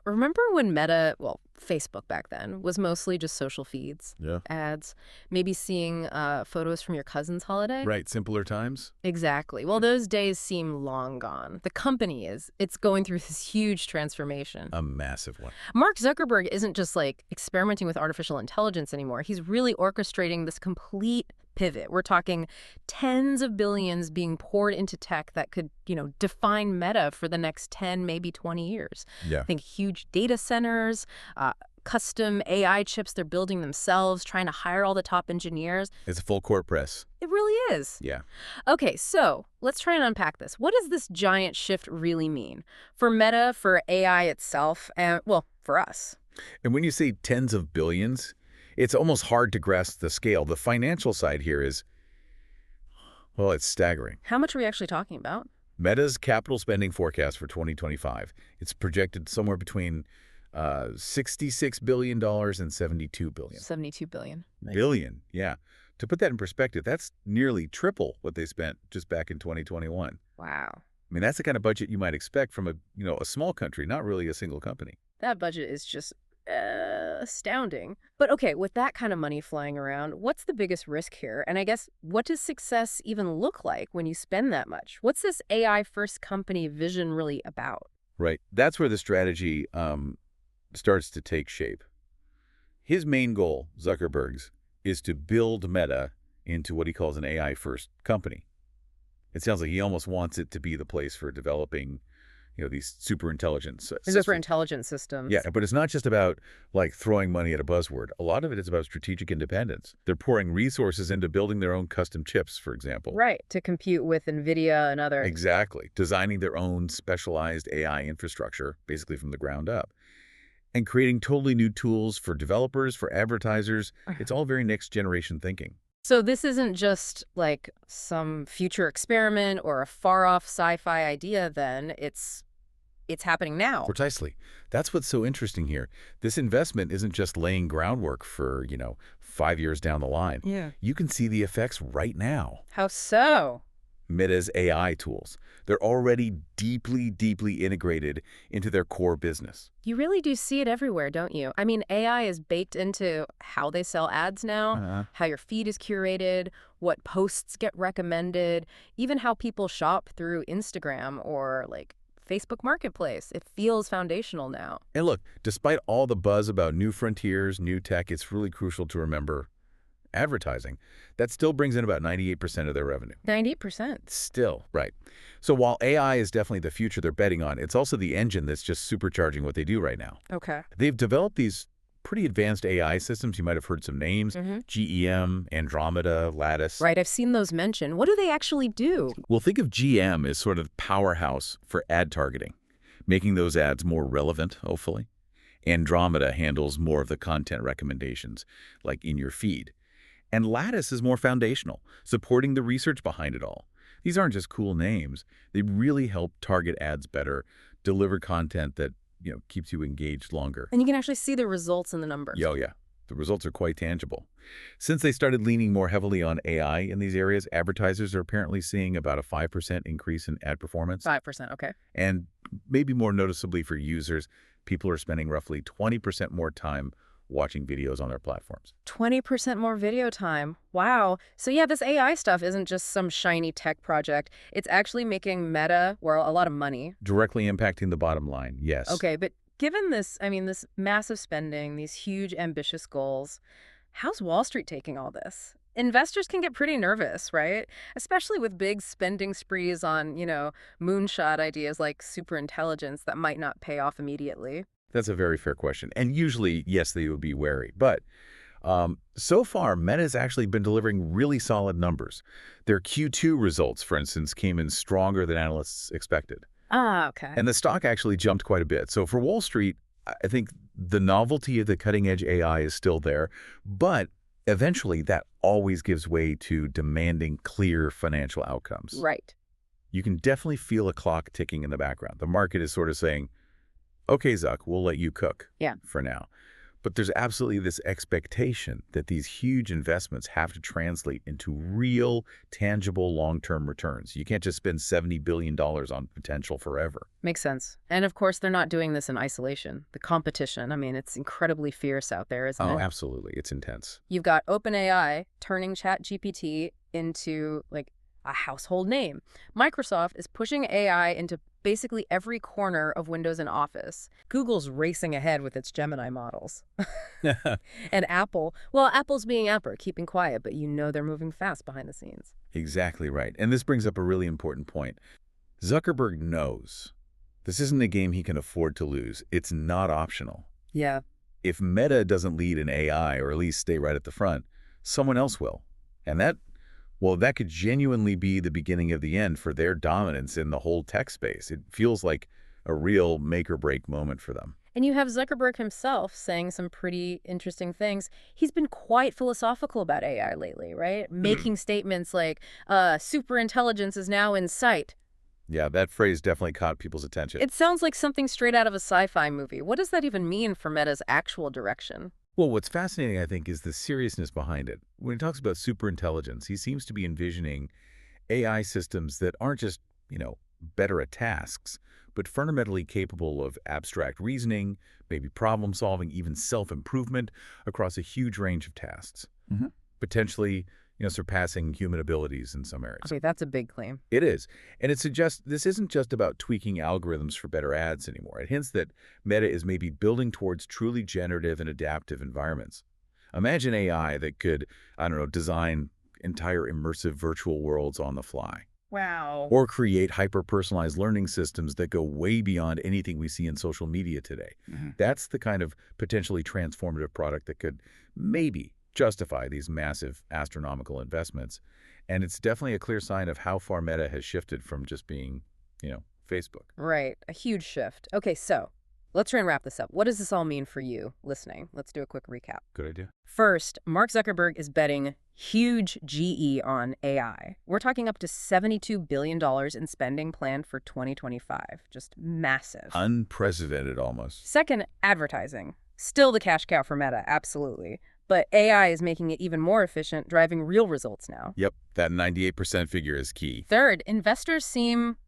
Remember when Meta, well, Facebook back then, was mostly just social feeds, Yeah. ads, maybe seeing photos from your cousin's holiday? Right, simpler times? Exactly. Well, those days seem long gone. The company is. It's going through this huge transformation. A massive one. Mark Zuckerberg isn't just like experimenting with artificial intelligence anymore. He's really orchestrating this complete pivot. We're talking tens of billions being poured into tech that could, define Meta for the next 10, maybe 20 years. Yeah. Think huge data centers, custom AI chips they're building themselves, trying to hire all the top engineers. It's a full court press. It really is. Yeah. Okay, so let's try and unpack this. What does this giant shift really mean for Meta, for AI itself, and, well, for us? And when you say tens of billions, it's almost hard to grasp the scale. The financial side here is, well, it's staggering. How much are we actually talking about? Meta's capital spending forecast for 2025, it's projected somewhere between $66 billion and $72 billion. 72 billion. Billion, yeah. To put that in perspective, that's nearly triple what they spent just back in 2021. Wow. I mean, that's the kind of budget you might expect from a small country, not really a single company. That budget is just astounding. But okay, with that kind of money flying around, what's the biggest risk here? And I guess, what does success even look like when you spend that much? What's this AI-first company vision really about? Right. That's where the strategy starts to take shape. His main goal, Zuckerberg's, is to build Meta into what he calls an AI-first company. It sounds like he almost wants it to be the place for developing these super intelligent systems. Super intelligent systems. Yeah, but it's not just about throwing money at a buzzword. A lot of it is about strategic independence. They're pouring resources into building their own custom chips, for example. Right, to compete with NVIDIA and others. Exactly. Designing their own specialized AI infrastructure, basically from the ground up. And creating totally new tools for developers, for advertisers. It's all very next generation thinking. So this isn't just like some future experiment or a far-off sci-fi idea then. It's happening now. Precisely. That's what's so interesting here. This investment isn't just laying groundwork for, 5 years down the line. Yeah. You can see the effects right now. How so? Meta's AI tools. They're already deeply, deeply integrated into their core business. You really do see it everywhere, don't you? I mean, AI is baked into how they sell ads now, how your feed is curated, what posts get recommended, even how people shop through Instagram or Facebook Marketplace. It feels foundational now. And look, despite all the buzz about new frontiers, new tech, it's really crucial to remember advertising. That still brings in about 98% of their revenue. 98%. Still, right. So while AI is definitely the future they're betting on, it's also the engine that's just supercharging what they do right now. Okay. They've developed these pretty advanced AI systems. You might have heard some names, GEM, Andromeda, Lattice. Right, I've seen those mentioned. What do they actually do? Well, think of GM as sort of the powerhouse for ad targeting, making those ads more relevant, hopefully. Andromeda handles more of the content recommendations, like in your feed. And Lattice is more foundational, supporting the research behind it all. These aren't just cool names. They really help target ads better, deliver content that, keeps you engaged longer. And you can actually see the results in the numbers. Yeah. The results are quite tangible. Since they started leaning more heavily on AI in these areas, advertisers are apparently seeing about a 5% increase in ad performance. 5%, okay. And maybe more noticeably for users, people are spending roughly 20% more time watching videos on their platforms. 20% more video time. Wow. So yeah, this AI stuff isn't just some shiny tech project. It's actually making Meta, well, a lot of money. Directly impacting the bottom line, yes. Okay, but given this, this massive spending, these huge ambitious goals, how's Wall Street taking all this? Investors can get pretty nervous, right? Especially with big spending sprees on, moonshot ideas like superintelligence that might not pay off immediately. That's a very fair question. And usually, yes, they would be wary. But so far, Meta's actually been delivering really solid numbers. Their Q2 results, for instance, came in stronger than analysts expected. Ah, okay. And the stock actually jumped quite a bit. So for Wall Street, I think the novelty of the cutting-edge AI is still there. But eventually, that always gives way to demanding clear financial outcomes. Right. You can definitely feel a clock ticking in the background. The market is sort of saying, okay, Zuck, we'll let you cook for now. But there's absolutely this expectation that these huge investments have to translate into real, tangible, long-term returns. You can't just spend $70 billion on potential forever. Makes sense. And of course, they're not doing this in isolation. The competition, I mean, it's incredibly fierce out there, isn't Oh, it? absolutely. It's intense. You've got OpenAI turning ChatGPT into like a household name. Microsoft is pushing AI into basically every corner of Windows and Office. Google's racing ahead with its Gemini models. And Apple, well, Apple's being Apple, keeping quiet, but you know they're moving fast behind the scenes. Exactly right. And this brings up a really important point. Zuckerberg knows this isn't a game he can afford to lose. It's not optional. Yeah. If Meta doesn't lead in AI, or at least stay right at the front, someone else will. And that could genuinely be the beginning of the end for their dominance in the whole tech space. It feels like a real make-or-break moment for them. And you have Zuckerberg himself saying some pretty interesting things. He's been quite philosophical about AI lately, right? Making statements like, superintelligence is now in sight. Yeah, that phrase definitely caught people's attention. It sounds like something straight out of a sci-fi movie. What does that even mean for Meta's actual direction? Well, what's fascinating, I think, is the seriousness behind it. When he talks about superintelligence, he seems to be envisioning AI systems that aren't just, better at tasks, but fundamentally capable of abstract reasoning, maybe problem solving, even self-improvement across a huge range of tasks. Potentially, surpassing human abilities in some areas. Okay, that's a big claim. It is. And it suggests this isn't just about tweaking algorithms for better ads anymore. It hints that Meta is maybe building towards truly generative and adaptive environments. Imagine AI that could, design entire immersive virtual worlds on the fly. Wow. Or create hyper-personalized learning systems that go way beyond anything we see in social media today. That's the kind of potentially transformative product that could maybe justify these massive astronomical investments. And it's definitely a clear sign of how far Meta has shifted from just being, Facebook. Right, a huge shift. Okay, so let's try and wrap this up. What does this all mean for you listening? Let's do a quick recap. Good idea. First, Mark Zuckerberg is betting huge GE on AI. We're talking up to $72 billion in spending planned for 2025. Just massive. Unprecedented almost. Second, advertising. Still the cash cow for Meta, absolutely. But AI is making it even more efficient, driving real results now. Yep, that 98% figure is key. Third, investors seem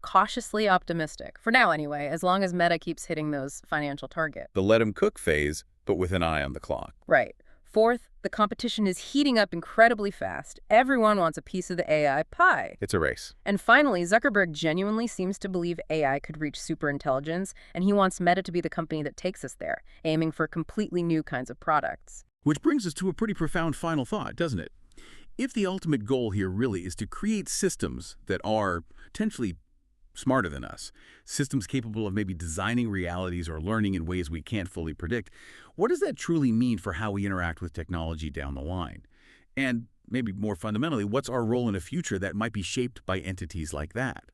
cautiously optimistic. For now, anyway, as long as Meta keeps hitting those financial targets. The let 'em cook phase, but with an eye on the clock. Right. Fourth, the competition is heating up incredibly fast. Everyone wants a piece of the AI pie. It's a race. And finally, Zuckerberg genuinely seems to believe AI could reach superintelligence, and he wants Meta to be the company that takes us there, aiming for completely new kinds of products. Which brings us to a pretty profound final thought, doesn't it? If the ultimate goal here really is to create systems that are potentially smarter than us, systems capable of maybe designing realities or learning in ways we can't fully predict, what does that truly mean for how we interact with technology down the line? And maybe more fundamentally, what's our role in a future that might be shaped by entities like that?